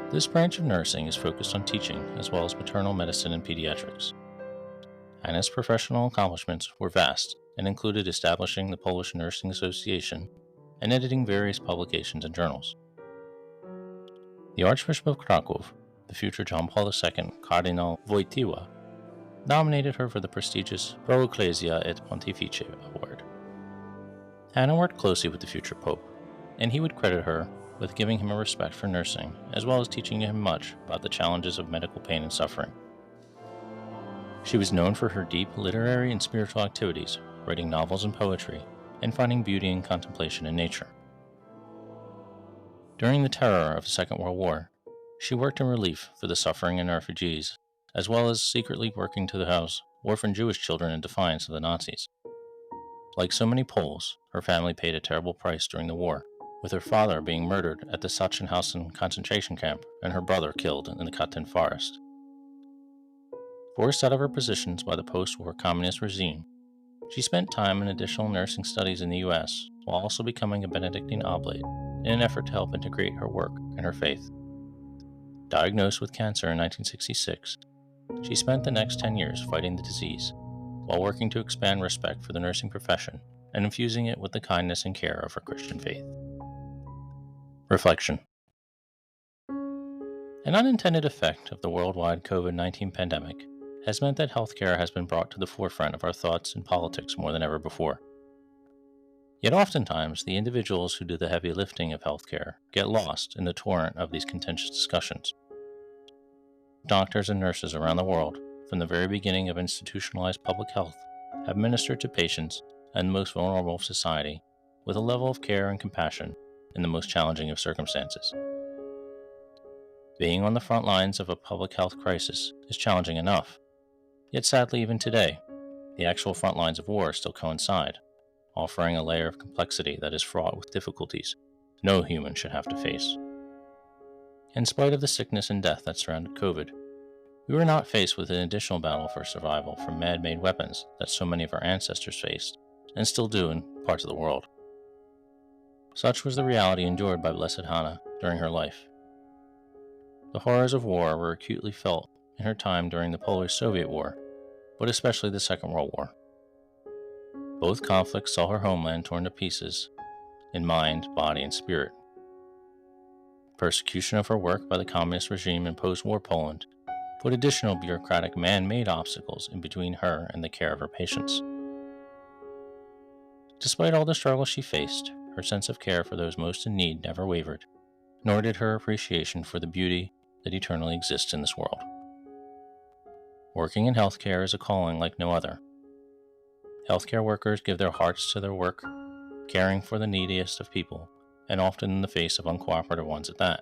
This branch of nursing is focused on teaching as well as maternal medicine and pediatrics. Hanna's professional accomplishments were vast and included establishing the Polish Nursing Association and editing various publications and journals. The Archbishop of Kraków, the future John Paul II Cardinal Wojtyła, nominated her for the prestigious Pro Ecclesia et Pontifice Award. Hannah worked closely with the future pope, and he would credit her with giving him a respect for nursing, as well as teaching him much about the challenges of medical pain and suffering. She was known for her deep literary and spiritual activities, writing novels and poetry, and finding beauty and contemplation in nature. During the terror of the Second World War, she worked in relief for the suffering and refugees, as well as secretly working to house orphan Jewish children in defiance of the Nazis. Like so many Poles, her family paid a terrible price during the war, with her father being murdered at the Sachsenhausen concentration camp and her brother killed in the Katyn forest. Forced out of her positions by the post-war communist regime, she spent time in additional nursing studies in the U.S. while also becoming a Benedictine oblate in an effort to help integrate her work and her faith. Diagnosed with cancer in 1966, she spent the next 10 years fighting the disease, while working to expand respect for the nursing profession and infusing it with the kindness and care of her Christian faith. Reflection. An unintended effect of the worldwide COVID-19 pandemic has meant that healthcare has been brought to the forefront of our thoughts and politics more than ever before. Yet oftentimes, the individuals who do the heavy lifting of healthcare get lost in the torrent of these contentious discussions. Doctors and nurses around the world, from the very beginning of institutionalized public health, have ministered to patients and the most vulnerable of society with a level of care and compassion in the most challenging of circumstances. Being on the front lines of a public health crisis is challenging enough, yet sadly even today, the actual front lines of war still coincide, offering a layer of complexity that is fraught with difficulties no human should have to face. In spite of the sickness and death that surrounded COVID, we were not faced with an additional battle for survival from man-made weapons that so many of our ancestors faced, and still do in parts of the world. Such was the reality endured by Blessed Hannah during her life. The horrors of war were acutely felt in her time during the Polish-Soviet War, but especially the Second World War. Both conflicts saw her homeland torn to pieces, in mind, body, and spirit. Persecution of her work by the communist regime in post-war Poland put additional bureaucratic man-made obstacles in between her and the care of her patients. Despite all the struggles she faced, her sense of care for those most in need never wavered, nor did her appreciation for the beauty that eternally exists in this world. Working in healthcare is a calling like no other. Healthcare workers give their hearts to their work, caring for the neediest of people, and often in the face of uncooperative ones at that.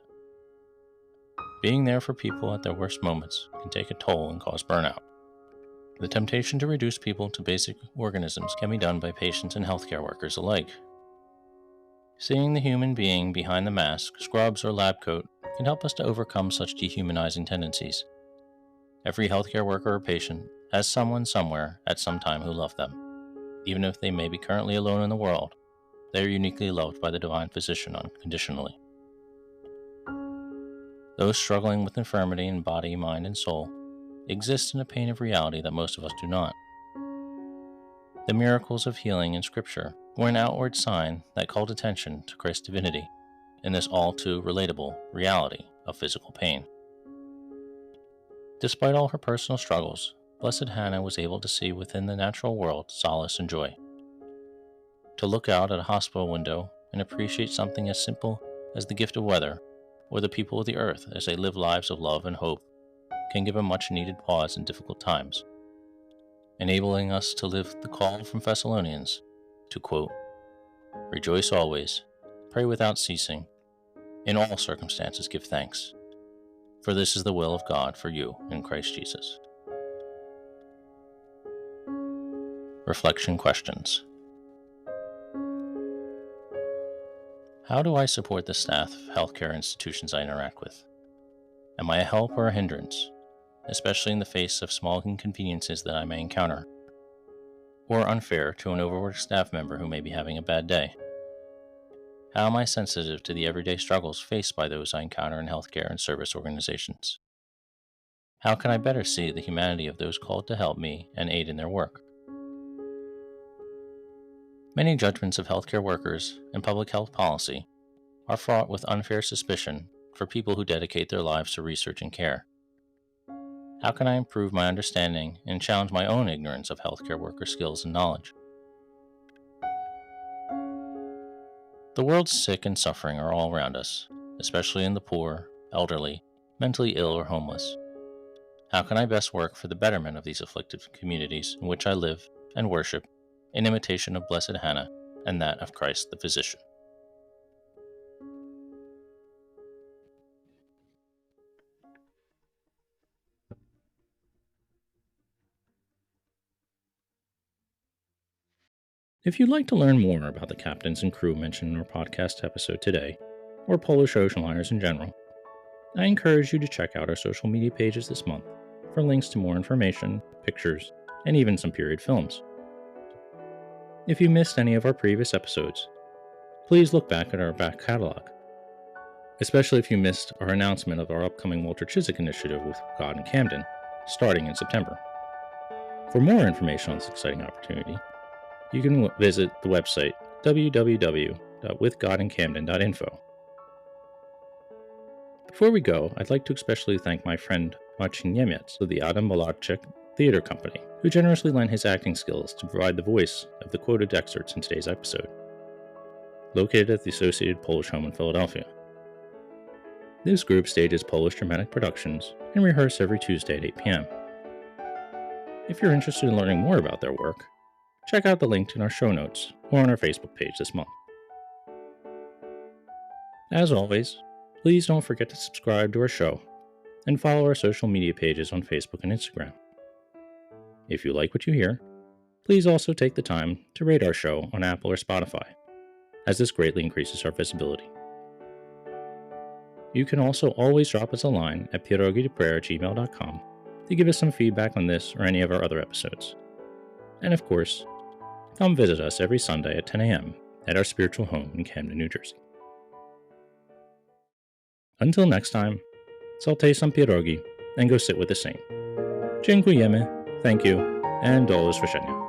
Being there for people at their worst moments can take a toll and cause burnout. The temptation to reduce people to basic organisms can be done by patients and healthcare workers alike. Seeing the human being behind the mask, scrubs, or lab coat can help us to overcome such dehumanizing tendencies. Every healthcare worker or patient has someone somewhere at some time who loved them. Even if they may be currently alone in the world, they are uniquely loved by the divine physician unconditionally. Those struggling with infirmity in body, mind, and soul exist in a pain of reality that most of us do not. The miracles of healing in Scripture were an outward sign that called attention to Christ's divinity in this all too relatable reality of physical pain. Despite all her personal struggles, Blessed Hannah was able to see within the natural world solace and joy. To look out at a hospital window and appreciate something as simple as the gift of weather or the people of the earth as they live lives of love and hope can give a much-needed pause in difficult times, enabling us to live the call from Thessalonians to, quote, "Rejoice always, pray without ceasing, in all circumstances give thanks, for this is the will of God for you in Christ Jesus." Reflection questions. How do I support the staff of healthcare institutions I interact with? Am I a help or a hindrance, especially in the face of small inconveniences that I may encounter, or unfair to an overworked staff member who may be having a bad day? How am I sensitive to the everyday struggles faced by those I encounter in healthcare and service organizations? How can I better see the humanity of those called to help me and aid in their work? Many judgments of healthcare workers and public health policy are fraught with unfair suspicion for people who dedicate their lives to research and care. How can I improve my understanding and challenge my own ignorance of healthcare worker skills and knowledge? The world's sick and suffering are all around us, especially in the poor, elderly, mentally ill, or homeless. How can I best work for the betterment of these afflicted communities in which I live and worship, in imitation of Blessed Hannah and that of Christ the Physician? If you'd like to learn more about the captains and crew mentioned in our podcast episode today, or Polish ocean liners in general, I encourage you to check out our social media pages this month for links to more information, pictures, and even some period films. If you missed any of our previous episodes, please look back at our back catalog, especially if you missed our announcement of our upcoming Walter Chiswick initiative with God in Camden, starting in September. For more information on this exciting opportunity, you can visit the website www.withgodincamden.info. Before we go, I'd like to especially thank my friend Marcin Niemiec of the Adam Malarczyk Theater Company, who generously lent his acting skills to provide the voice of the quoted excerpts in today's episode. Located at the Associated Polish Home in Philadelphia. This group stages Polish dramatic productions and rehearse every Tuesday at 8 p.m. If you're interested in learning more about their work, check out the link in our show notes or on our Facebook page this month. As always, please don't forget to subscribe to our show and follow our social media pages on Facebook and Instagram. If you like what you hear, please also take the time to rate our show on Apple or Spotify, as this greatly increases our visibility. You can also always drop us a line at pierogideprayer@gmail.com to give us some feedback on this or any of our other episodes. And of course, come visit us every Sunday at 10 a.m. at our spiritual home in Camden, New Jersey. Until next time, saute some pierogi and go sit with the saint. Dziękujemy, thank you, and do usłyszenia.